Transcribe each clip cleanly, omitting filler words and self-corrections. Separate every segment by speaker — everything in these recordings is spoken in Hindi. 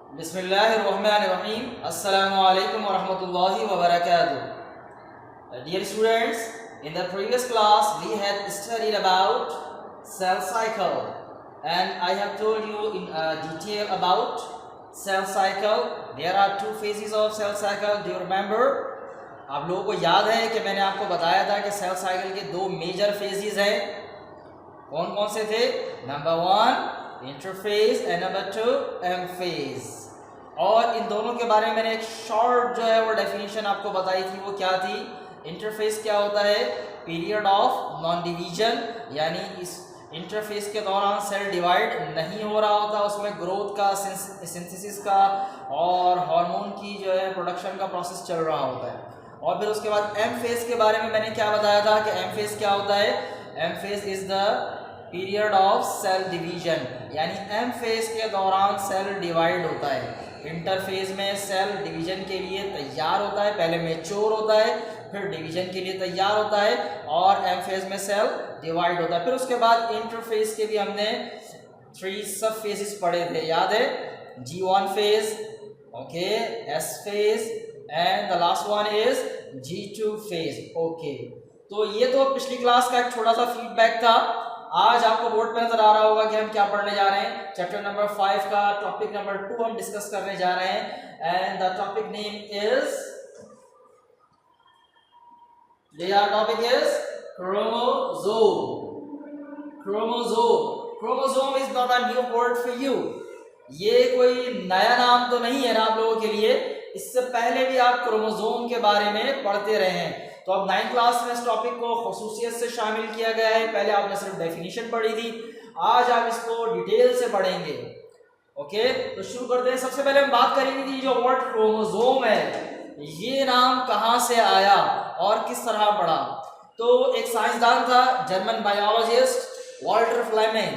Speaker 1: बिस्मिल्लाहिर्रहमानिर्रहीम। अस्सलामु अलैकुम वरहमतुल्लाहि वबरकातुह। Dear students, in the previous class we had studied about cell cycle and I have told you in detail about cell cycle. There are two phases of cell cycle. Do you remember? आप लोगों को याद है कि मैंने आपको बताया था कि सेल साइकिल के दो मेजर फेजेस हैं। कौन कौन से थे? Number 1 interphase and number 2 M phase. और इन दोनों के बारे में मैंने एक शॉर्ट जो है वो डेफिनेशन आपको बताई थी। वो क्या थी? इंटरफेस क्या होता है? पीरियड ऑफ नॉन डिवीजन, यानी इस इंटरफेस के दौरान सेल डिवाइड नहीं हो रहा होता, उसमें ग्रोथ का, सिंथेसिस का और हार्मोन की जो है प्रोडक्शन का प्रोसेस चल रहा होता है। और फिर उसके बाद एम फेज के बारे में मैंने क्या बताया था कि एम फेज क्या होता है? M phase is the period of cell division, यानी एम फेज के दौरान सेल डिवाइड होता है। इंटरफेज में सेल डिवीजन के लिए तैयार होता है, पहले मैच्योर होता है, फिर डिवीजन के लिए तैयार होता है, और एम फेज में सेल डिवाइड होता है। फिर उसके बाद इंटरफेज के भी हमने 3 सब फेजेस पढ़े थे, याद है? G1 phase, okay, S phase and the last one is G2 phase. Okay, तो ये तो पिछली क्लास का एक छोटा सा फीडबैक था। आज आपको बोर्ड पे नजर आ रहा होगा कि हम क्या पढ़ने जा रहे हैं। चैप्टर नंबर 5 का टॉपिक नंबर 2 हम डिस्कस करने जा रहे हैं and the topic name is chromosome. Chromosome is not a new word for you. ये कोई नया नाम तो नहीं है ना आप लोगों के लिए। इससे पहले भी आप क्रोमोसोम के बारे में पढ़ते रहे हैं। तो अब 9th क्लास में इस टॉपिक को खसूसियत से शामिल किया गया है। पहले आपने सिर्फ डेफिनेशन पढ़ी थी, आज आप इसको डिटेल से पढ़ेंगे। ओके, तो शुरू करते हैं। सबसे पहले हम बात करेंगे कि जो वर्ड क्रोमोसोम है, ये नाम कहाँ से आया और किस तरह पड़ा। तो एक साइंसदान था, German biologist Walther Flemming.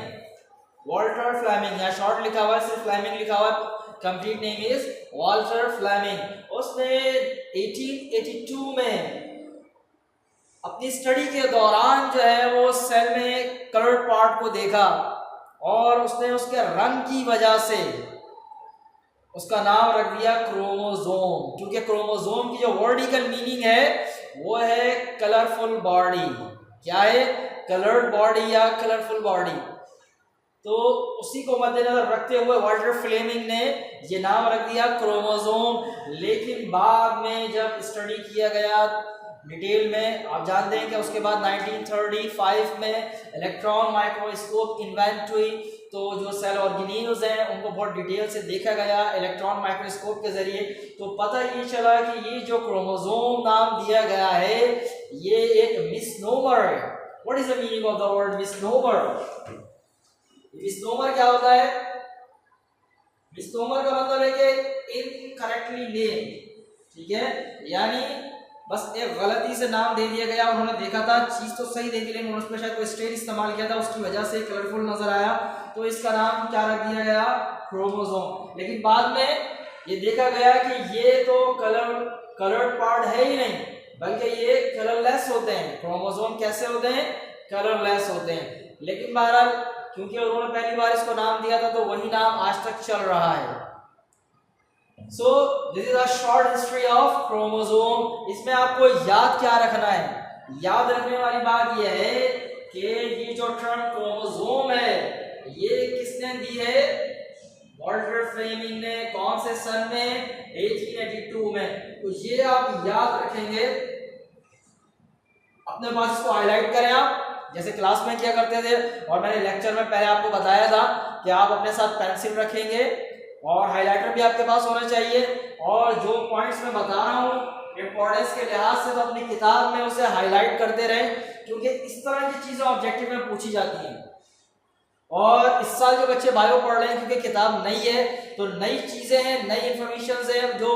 Speaker 1: Walther Flemming, या शॉर्ट लिखा हुआ है, सिर्फ फ्लेमिंग लिखा हुआ है, complete name is Walther Flemming. उसने 1882 में अपनी स्टडी के दौरान जो है वो सेल में कलर्ड पार्ट को देखा और उसने उसके रंग की वजह से उसका नाम रख दिया क्रोमोसोम। क्योंकि क्रोमोसोम की जो वर्डिकल मीनिंग है वो है कलरफुल बॉडी। क्या है? कलर्ड बॉडी या कलरफुल बॉडी। तो उसी को मद्देनजर रखते हुए वाल्टर फ्लेमिंग ने ये नाम रख दिया क्रोमोसोम। लेकिन बाद में जब स्टडी किया गया डिटेल में, आप जानते हैं कि उसके बाद 1935 में इलेक्ट्रॉन माइक्रोस्कोप इन्वेंट हुई। तो जो सेल ऑर्गेनील्स हैं उनको बहुत डिटेल से देखा गया इलेक्ट्रॉन माइक्रोस्कोप के जरिए। तो पता ये चला कि ये जो क्रोमोसोम नाम दिया गया है ये एक मिसनोमर है। What is the meaning of the word misnomer? Misnomer क्या होता है? मिसनोमर का मतलब है कि इनकरेक्टली नेम, ठीक है, यानी बस एक गलती से नाम दे दिया गया। उन्होंने देखा था चीज तो सही देखी, लेकिन उन्होंने शायद कोई स्टेन इस्तेमाल किया था, उसकी वजह से कलरफुल नजर आया, तो इसका नाम क्या रख दिया गया? क्रोमोसोम। लेकिन बाद में ये देखा गया कि ये तो कलर्ड पार्ट है ही नहीं, बल्कि ये कलरलेस होते हैं। क्रोमोसोम कैसे होते हैं? कलरलेस होते हैं। लेकिन बहरहाल क्योंकि उन्होंने पहली बार इसको नाम दिया था तो वही नाम आज तक चल रहा है। So this is a short history of chromosome। इसमें आपको याद क्या रखना है? याद रखने वाली बात यह है कि ये जो टर्म क्रोमोसोम है ये किसने दी है? वाल्टर फ्लेमिंग ने। कौन से सन में? 1882 में। तो ये आप याद रखेंगे, अपने पास इसको हाईलाइट करें आप, जैसे क्लास में किया करते थे। और मैंने लेक्चर में पहले आपको बताया था कि आप अपने साथ पेंसिल रखेंगे और हाइलाइटर भी आपके पास होना चाहिए। और जो पॉइंट्स मैं बता रहा हूँ इंपॉर्टेंस के लिहाज से तो अपनी किताब में उसे हाईलाइट करते रहें, क्योंकि इस तरह की चीजें ऑब्जेक्टिव में पूछी जाती हैं। और इस साल जो बच्चे बायो पढ़ रहे हैं, क्योंकि किताब नई है तो नई चीजें हैं, नई इंफॉर्मेशन है जो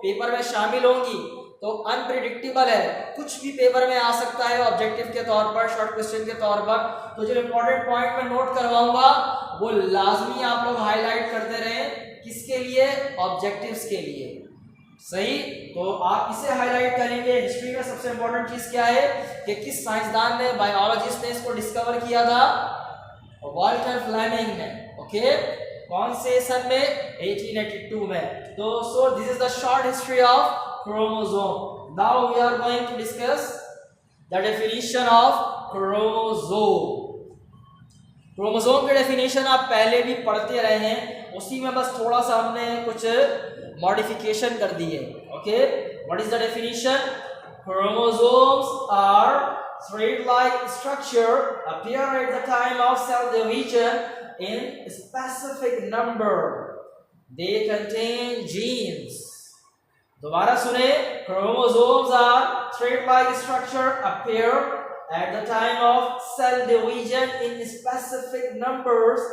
Speaker 1: पेपर में शामिल होंगी, तो अनप्रिडिक्टेबल है, कुछ भी पेपर में आ सकता है ऑब्जेक्टिव के तौर पर, शॉर्ट क्वेश्चन के तौर पर। तो जो इंपॉर्टेंट पॉइंट मैं नोट करवाऊंगा वो लाजमी आप लोग हाईलाइट करते रहें। किसके लिए? ऑब्जेक्टिव्स के लिए। सही, तो आप इसे हाईलाइट करेंगे। हिस्ट्री में सबसे इंपॉर्टेंट चीज क्या है कि किस साइंसदान ने, बायोलॉजिस्ट ने इसको डिस्कवर किया था? वाल्टर फ्लेमिंग ने। ओके, कौन से सन में? 1882 में। तो so this is the short history of chromosome. Now we are going to discuss the definition of chromosome. Chromosome की डेफिनेशन आप पहले भी पढ़ते रहे हैं, उसी में बस थोड़ा सा हमने कुछ मॉडिफिकेशन कर दी है। Okay, what is the definition? Chromosomes are thread-like structure appear at the time of cell division in specific number. They contain genes. दोबारा सुने, chromosomes are thread-like structure appear at the time of cell division in specific numbers.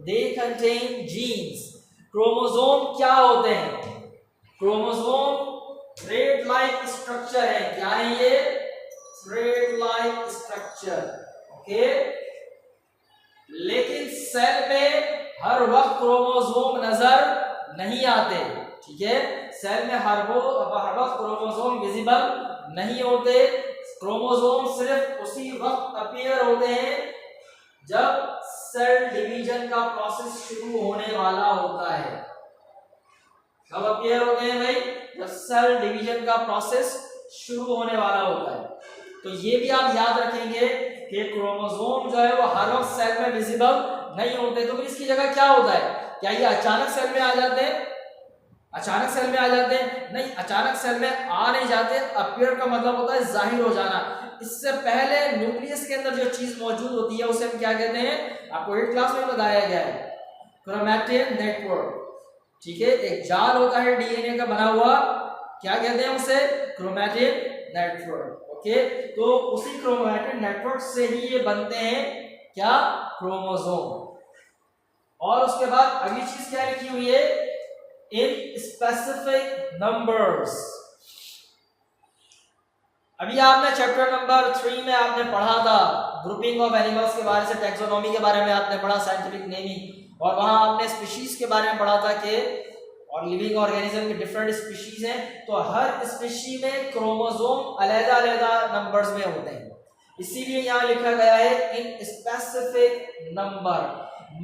Speaker 1: They contain genes. Chromosome क्या होते हैं? क्रोमोसोम थ्रेड लाइक स्ट्रक्चर है। क्या है ये? Thread like structure. ओके, लेकिन सेल में हर वक्त क्रोमोसोम नजर नहीं आते। ठीक है, सेल में हर वक्त क्रोमोसोम विजिबल नहीं होते। क्रोमोसोम सिर्फ उसी वक्त अपीयर होते हैं जब सेल डिवीजन का प्रोसेस शुरू होने वाला होता है। कब अपीयर होते हैं भाई? जब सेल डिवीजन का प्रोसेस शुरू होने वाला होता है। तो ये भी आप याद रखेंगे कि क्रोमोसोम जो है वो हर वक्त सेल में विजिबल नहीं होते। तो फिर इसकी जगह क्या होता है? क्या ये अचानक सेल में आ जाते हैं? अचानक सेल में आ जाते हैं? नहीं, अचानक सेल में आ नहीं जाते। अपीयर का मतलब होता है जाहिर हो जाना। इससे पहले न्यूक्लियस के अंदर जो चीज मौजूद होती है उसे हम क्या कहते हैं? आपको 8th क्लास में बताया गया है, क्रोमैटिन नेटवर्क। ठीक है, एक जाल होता है डीएनए का बना हुआ, क्या कहते हैं उसे? Chromatin network. ओके, तो उसी क्रोमैटिन नेटवर्क से ही ये बनते हैं, क्या? क्रोमोसोम। और उसके बाद अगली चीज क्या लिखी हुई है? In specific numbers. अभी आपने चैप्टर नंबर 3 में आपने पढ़ा था ग्रुपिंग ऑफ एनिमल्स के बारे से, टैक्सोनॉमी के बारे में आपने पढ़ा, साइंटिफिक नेमिंग, और वहां आपने स्पीशीज के बारे में पढ़ा था कि और लिविंग ऑर्गेनिज्म के डिफरेंट स्पीशीज हैं। तो हर स्पीशी में क्रोमोसोम अलग-अलग नंबर्स में होते हैं, इसीलिए यहाँ लिखा गया है इन स्पेसिफिक नंबर।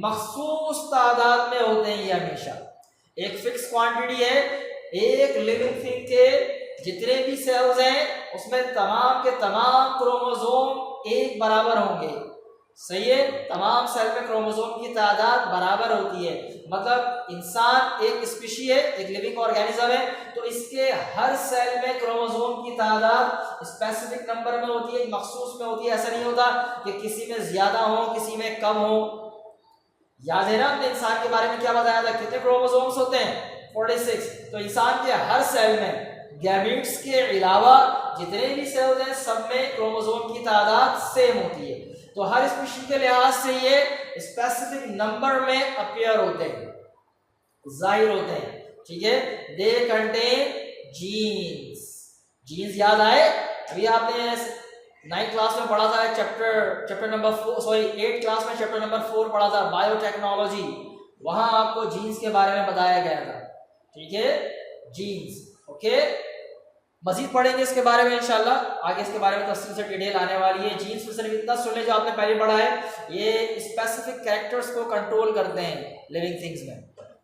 Speaker 1: मखसूस तादाद में होते हैं ये हमेशा। एक फिक्स क्वांटिटी है, एक लिविंग थिंग के जितने भी सेल्स हैं उसमें तमाम के तमाम क्रोमोसोम एक बराबर होंगे। सही है, तमाम सेल में क्रोमोसोम की तादाद बराबर होती है। मतलब इंसान एक स्पीशी है, एक लिविंग ऑर्गेनिज्म है, तो इसके हर सेल में क्रोमोसोम की तादाद स्पेसिफिक नंबर में होती है, मखसूस में होती है। ऐसा नहीं होता कि किसी में ज्यादा हो किसी में कम हो। याद है ना हमने इंसान के बारे में क्या बताया था? कितने क्रोमोसोम्स होते हैं? 46। तो इंसान के हर सेल में गैमीट्स के अलावा जितने भी सेल्स हैं सब में क्रोमोसोम की तादाद सेम होती है। तो हर स्पीशी के लिहाज से ये स्पेसिफिक नंबर में अपीयर होते हैं, जाहिर होते हैं। ठीक है, दे कंटेन जीन्स। जीन्स याद आए? अभी आपने 9th क्लास में पढ़ा था chapter number 4, sorry 8th class में चैप्टर नंबर 4 पढ़ा था, बायोटेक्नोलॉजी। वहां आपको जीन्स के बारे में बताया गया था। ठीक है, जीन्स। ओके, मजीद पढ़ेंगे इसके बारे में इंशाल्लाह, आगे इसके बारे में तफसील से डिटेल आने वाली है। जीन्स में सिर्फ इतना सुन ले जो आपने पहले पढ़ा है, ये स्पेसिफिक कैरेक्टर्स को कंट्रोल करते हैं लिविंग थिंग्स में।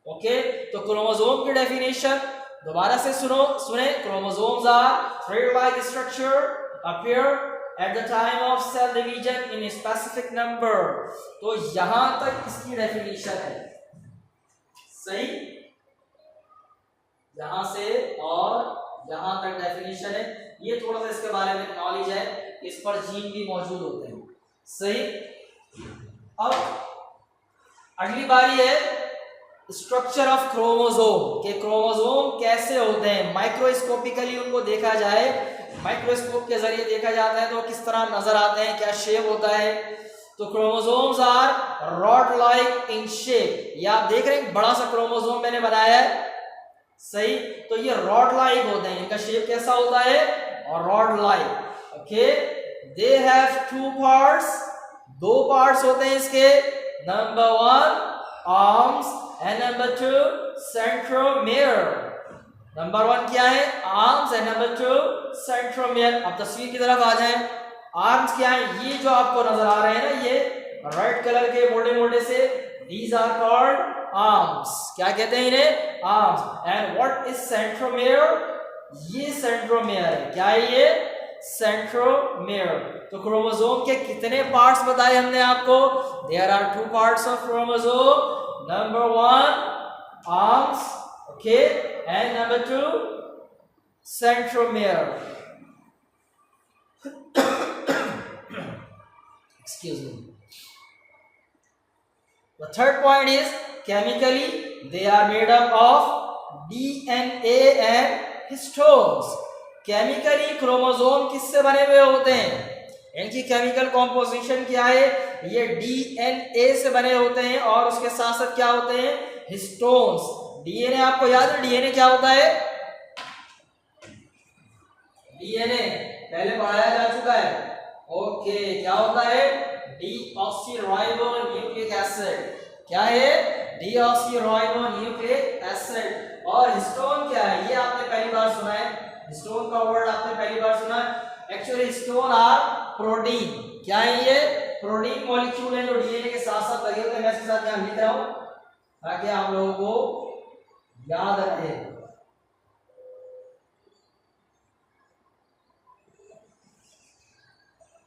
Speaker 1: ओके, तो क्रोमोसोम की डेफिनेशन दोबारा से सुने। Chromosomes are thread like structure appear at the time of cell division in specific number. तो यहां तक इसकी डेफिनेशन है। सही, यहां से और यहां तक डेफिनेशन है। ये थोड़ा सा इसके बारे में नॉलेज है, इस पर जीन भी मौजूद होते हैं। सही, अब अगली बारी है स्ट्रक्चर ऑफ क्रोमोसोम के। क्रोमोसोम कैसे होते हैं? माइक्रोस्कोपिकली उनको देखा जाए, माइक्रोस्कोप के जरिए देखा जाता है तो किस तरह नजर आते हैं, क्या शेप होता है? तो chromosomes are rod like in shape. ये आप देख रहे हैं, बड़ा सा क्रोमोसोम मैंने बनाया है। सही, तो ये रॉड लाइक होते हैं, इनका शेप कैसा होता है? और rod like. Okay, they have 2 parts, 2 parts होते हैं इसके। Number 1 arms and number 2 centromere. Number 1 क्या है? Arms and number 2 centromere. अब तस्वीर की तरफ आ जाएं। आर्म्स क्या है? ये जो आपको नजर आ रहे हैं ना, ये रेड कलर के मोटे मोटे से, दीज आर कॉल्ड आर्म्स, क्या कहते हैं इन्हें? Arms. And what is centromere? ये सेंट्रोमियर है। क्या है ये? सेंट्रोमियर। तो क्रोमोसोम के कितने पार्ट्स बताए हमने आपको? There are 2 parts of chromosome. Number 1 arms, okay, and number 2 centromere. Excuse me. The third point is chemically they are made up of DNA and histones. Chemically chromosome किससे बने हुए होते हैं? इनकी केमिकल कॉम्पोजिशन क्या है? ये DNA से बने होते हैं और उसके साथ साथ क्या होते हैं? हिस्टोन्स। DNA आपको याद है DNA क्या होता है? DNA पहले पढ़ाया जा चुका है। ओके, क्या होता है? Deoxyribonucleic acid. क्या है? Deoxyribonucleic acid. और हिस्टोन क्या है? ये आपने पहली बार सुना है। हिस्टोन का वर्ड आपने पहली बार सुना है। Actually histone are protein. क्या है ये? प्रोटीन मॉलिक्यूल है जो डीएनए के साथ साथ लगे होते हैं। मैं इसके साथ यहां लिख रहा हूं ताकि आप लोगों को याद रहे।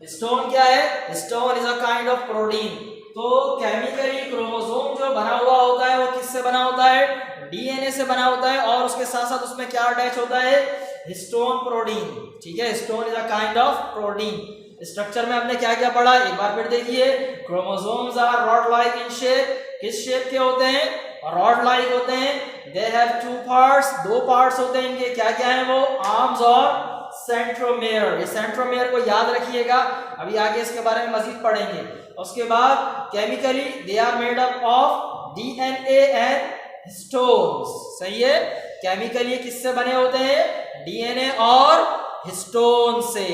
Speaker 1: हिस्टोन क्या है? Histone is a kind of protein. तो केमिकली क्रोमोसोम जो बना हुआ होता है वो किससे बना होता है? डीएनए से बना होता है और उसके साथ साथ उसमें क्या अटैच होता है? Histone protein. ठीक है, histone is a kind of protein. Structure में हमने क्या क्या पढ़ा एक बार फिर देखिए। Chromosomes are rod like in shape. किस शेप के होते हैं? रॉड लाइक होते हैं। दे हैव 2 पार्ट्स, 2 पार्ट्स होते हैं इनके। क्या क्या है वो? आर्म्स और सेंट्रोमियर। ये सेंट्रोमियर को याद रखिएगा, अभी आगे इसके बारे में मजीद पढ़ेंगे। उसके बाद chemically they are made up of DNA and histones. सही है, केमिकली किससे बने होते हैं? डीएनए और हिस्टोन से।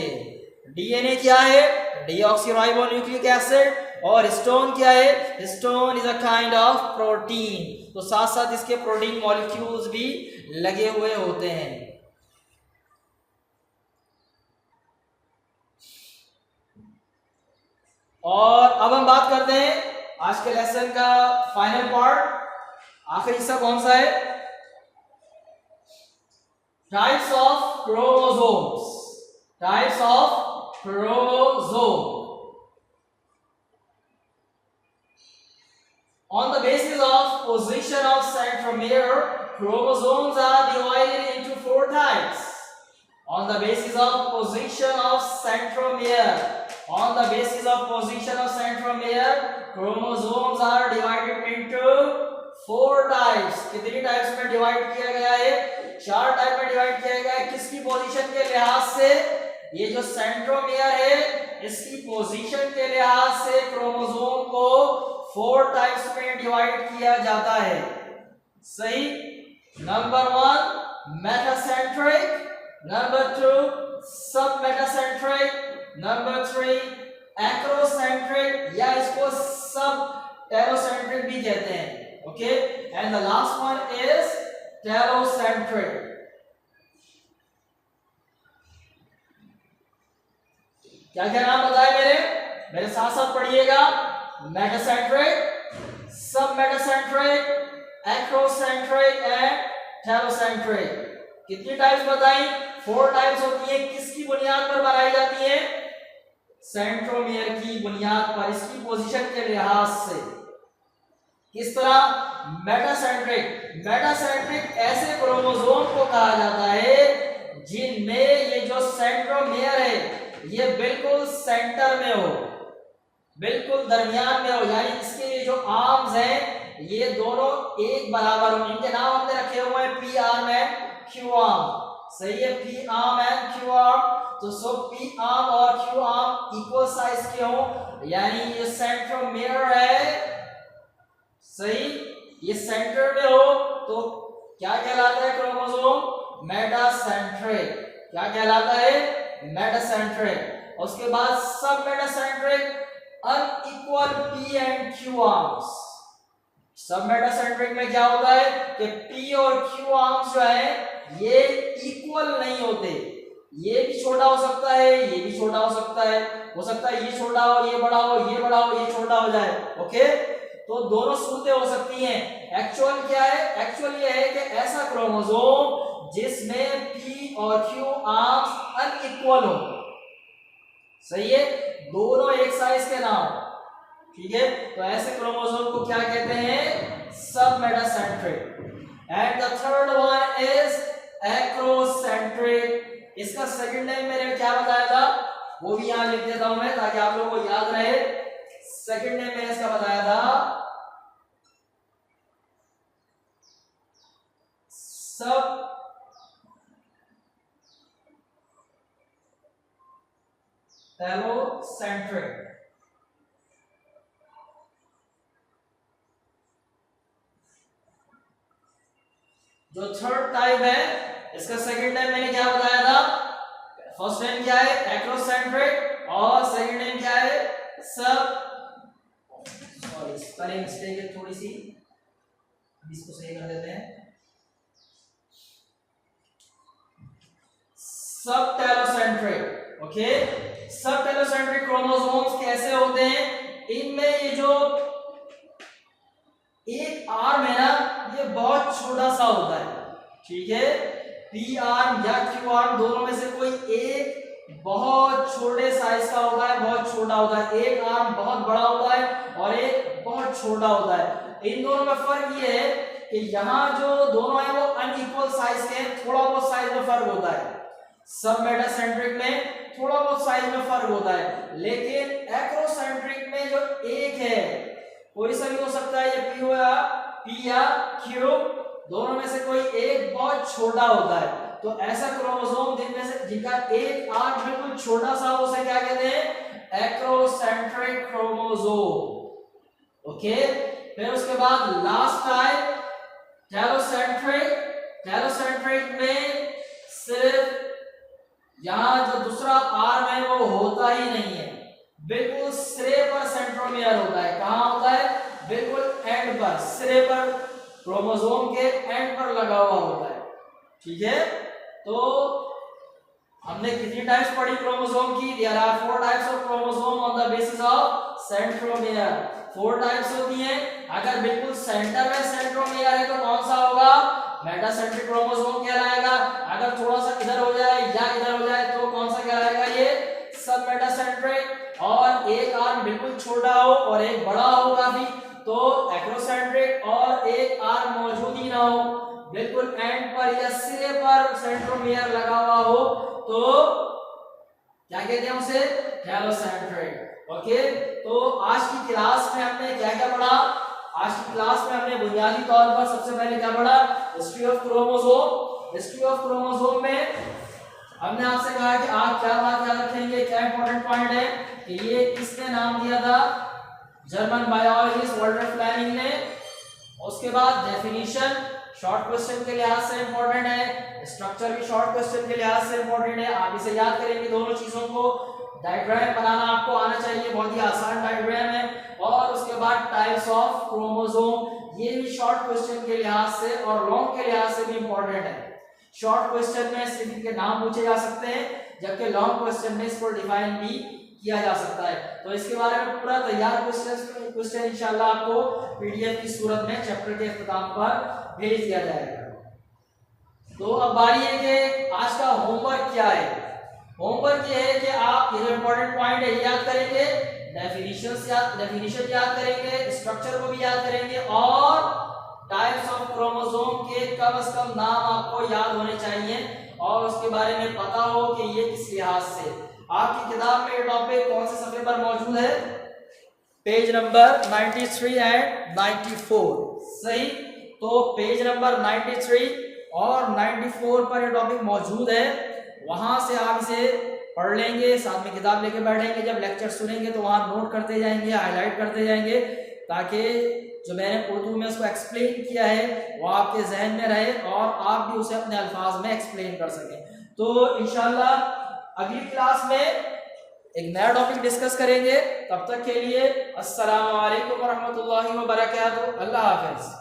Speaker 1: डीएनए क्या है? Deoxyribonucleic acid. और हिस्टोन क्या है? Histone is a kind of protein. तो साथ साथ इसके प्रोटीन मॉलिक्यूल्स भी लगे हुए होते हैं। और अब हम बात करते हैं आज के लेसन का फाइनल पार्ट, आखिरी हिस्सा कौन सा है? Types of chromosomes. Types of chromosome. On the basis of position of centromere, chromosomes are divided into 4 types. On the basis of position of centromere, on the basis of position of centromere, chromosomes are divided into 4 types. कितनी टाइप्स में डिवाइड किया गया है? 4 टाइप में डिवाइड किया गया है। किसकी पोजीशन के लिहाज से? ये जो सेंट्रोमियर है इसकी पोजीशन के लिहाज से क्रोमोसोम को 4 टाइप्स में डिवाइड किया जाता है। सही। नंबर 1 मेटासेंट्रिक, नंबर 2 सब मेटासेंट्रिक, नंबर 3 एक्रोसेंट्रिक या इसको सब टेरोसेंट्रिक भी कहते हैं। Okay, and the last one is terrocentric. क्या क्या नाम बताए मेरे साथ साथ पढ़िएगा। मेटासेंट्रिक, सब मेटासेंट्रिक, एक्रोसेंट्रिक एंड टेरोसेंट्रिक। कितनी टाइप्स बताई? 4 टाइप्स होती है। किसकी बुनियाद पर बनाई जाती है? सेंट्रोमियर की बुनियाद पर, इसकी पोजीशन के लिहाज से। किस तरह? मेटासेंट्रिक। मेटासेंट्रिक ऐसे क्रोमोसोम को कहा जाता है जिनमें ये जो सेंट्रोमियर है ये बिल्कुल सेंटर में हो, बिल्कुल दरमियान में हो, यानी इसके ये जो आर्म्स हैं ये दोनों एक बराबर हो। इनके नाम हमने रखे हुए हैं P arm and Q arm. सही है, P arm and Q arm. तो सो पी आर्म और क्यू आर्म इक्वल साइज के हो, यानी ये सेंट्रोमियर है। सही, ये सेंटर में हो तो क्या कहलाता है क्रोमोसोम? मेटासेंट्रिक। क्या कहलाता है? मेटासेंट्रिक। उसके बाद सब metacentric, unequal P and Q arms. सब मेटासेंट्रिक में क्या होता है कि पी और क्यू आर्म्स जो है ये इक्वल नहीं होते। ये भी छोटा हो सकता है, ये भी छोटा हो सकता है ये छोटा हो, ये बड़ा हो, ये बड़ा हो, ये छोटा हो जाए। ओके, तो दोनों सूरतें हो सकती हैं। एक्चुअल क्या है? एक्चुअल ये है कि ऐसा क्रोमोसोम जिसमें P और Q आर्म्स अनइक्वल हो। सही है, दोनों एक साइज के ना हो। ठीक है, तो ऐसे क्रोमोसोम को क्या कहते हैं? सब metacentric. And the third one is acrocentric. इसका सेकंड नेम मैंने क्या बताया था वो भी यहां लिख देता हूं मैं ताकि आप लोगों को याद रहे। सेकंड नेम मैंने इसका बताया था सब टेलोसेंट्रिक। जो थर्ड टाइप है इसका सेकंड नेम मैंने क्या बताया था? फर्स्ट नेम क्या है? एक्रोसेंट्रिक और सेकंड नेम क्या है? सब, सॉरी स्पेलिंग मिस्टेक है थोड़ी सी, इसको सही कर देते हैं। सब टेलोसेंट्रिक। ओके, सब टेलोसेंट्रिक क्रोमोसोम्स कैसे होते हैं? इनमें ये जो एक आर्म है ना ये बहुत छोटा सा होता है। ठीक है, पी आर्म या क्यू आर्म दोनों में से कोई एक बहुत छोटे साइज का होता है, बहुत छोटा होता है। एक आर्म बहुत बड़ा होता है और एक बहुत छोटा होता है। इन दोनों में फर्क ये है कि यहाँ जो दोनों है वो अनइक्वल साइज के हैं, थोड़ा बहुत साइज में फर्क होता है। सब मेटासेंट्रिक में थोड़ा बहुत साइज में फर्क होता है, लेकिन एक्रोसेंट्रिक में जो एक है कोई सा भी हो सकता है, ये पी या क्यू दोनों में से कोई एक बहुत छोटा होता है। तो ऐसा क्रोमोसोम जिनमें से जिनका एक आर्म बिल्कुल छोटा सा हो उसे क्या कहते हैं? Acrocentric chromosome. ओके, फिर उसके बाद लास्ट टाइप टेलोसेंट्रिक। टेलोसेंट्रिक में सिर्फ यहां जो दूसरा आर्म है वो होता ही नहीं है, बिल्कुल सिरे पर सेंट्रोमियर होता है। कहां होता है? बिल्कुल एंड पर, सिरे पर, क्रोमोसोम के एंड पर लगा हुआ होता है। ठीक है, तो हमने कितनी टाइप्स पढ़ी क्रोमोसोम की? There are 4 types of chromosome on the basis of centromere. 4 types होती हैं। अगर बिल्कुल सेंटर में सेंट्रोमियर है तो कौन सा होगा? मेटासेंट्रिक क्रोमोसोम कहलाएगा। अगर थोड़ा सा इधर हो जाए या इधर हो जाए तो कौन सा कहलाएगा? ये सब मेटासेंट्रिक। और एक आर्म बिल्कुल छोटा हो और एक बड़ा हो काफी तो एक्रोसेंट्रिक। और एक आर्म मौजूद ही ना हो, बिल्कुल एंड पर या सिरे पर सेंट्रोमियर लगा हुआ हो तो क्या कहते हैं उसे? टेलोसेंट्रिक। ओके, तो आज की क्लास में हमने क्या क्या पढ़ा? आज की क्लास में हमने बुनियादी तौर पर सबसे पहले क्या पढ़ा? History of chromosome. History of chromosome में हमने आपसे कहा कि आप क्या बात याद रखेंगे, क्या इंपॉर्टेंट पॉइंट है कि ये किसने नाम दिया था? जर्मन बायोलॉजिस्ट वॉल्टर फ्लेमिंग ने। उसके बाद डेफिनेशन शॉर्ट क्वेश्चन के लिहाज से इंपॉर्टेंट है, स्ट्रक्चर भी शॉर्ट क्वेश्चन के लिहाज से इंपॉर्टेंट है। आप इसे याद करेंगे दोनों चीजों को। डायग्राम बनाना आपको आना चाहिए, बहुत ही आसान डायग्राम है। और उसके बाद टाइप्स ऑफ क्रोमोसोम, ये भी शॉर्ट क्वेश्चन के लिहाज से और लॉन्ग के लिहाज से भी इंपॉर्टेंट है। शॉर्ट क्वेश्चन में सिर्फ इनके नाम पूछे जा सकते हैं, जबकि लॉन्ग क्वेश्चन में इसको डिफाइन भी किया जा सकता है। तो इसके बारे में पूरा तैयार क्वेश्चन इंशाल्लाह आपको पीडीएफ की सूरत में चैप्टर के इख्तिताम पर भेज दिया जाएगा। तो अब बारी है कि आज का होमवर्क क्या है। होमवर्क ये है कि आप ये जो इंपॉर्टेंट पॉइंट है याद करेंगे, डेफिनेशन याद करेंगे, स्ट्रक्चर को भी याद करेंगे और टाइप्स ऑफ क्रोमोसोम के कम से कम नाम आपको याद होने चाहिए और उसके बारे में पता हो कि ये किस लिहाज से। आपकी किताब में ये टॉपिक कौन से सफे पर मौजूद है? Page number 93 and 94। सही, तो पेज नंबर 93 और 94 पर ये टॉपिक मौजूद है। वहां से आप इसे पढ़ लेंगे, साथ में किताब लेके बैठेंगे, जब लेक्चर सुनेंगे तो वहां नोट करते जाएंगे, हाईलाइट करते जाएंगे, ताकि जो मैंने उर्दू में उसको एक्सप्लेन किया है वो आपके जहन में रहे और आप भी उसे अपने अल्फाज में एक्सप्लेन कर सकें। तो इंशाल्लाह अगली क्लास में एक नया टॉपिक डिस्कस करेंगे। तब तक के लिए अस्सलाम वालेकुम व रहमतुल्लाहि व बरकातहू। अल्लाह हाफिज।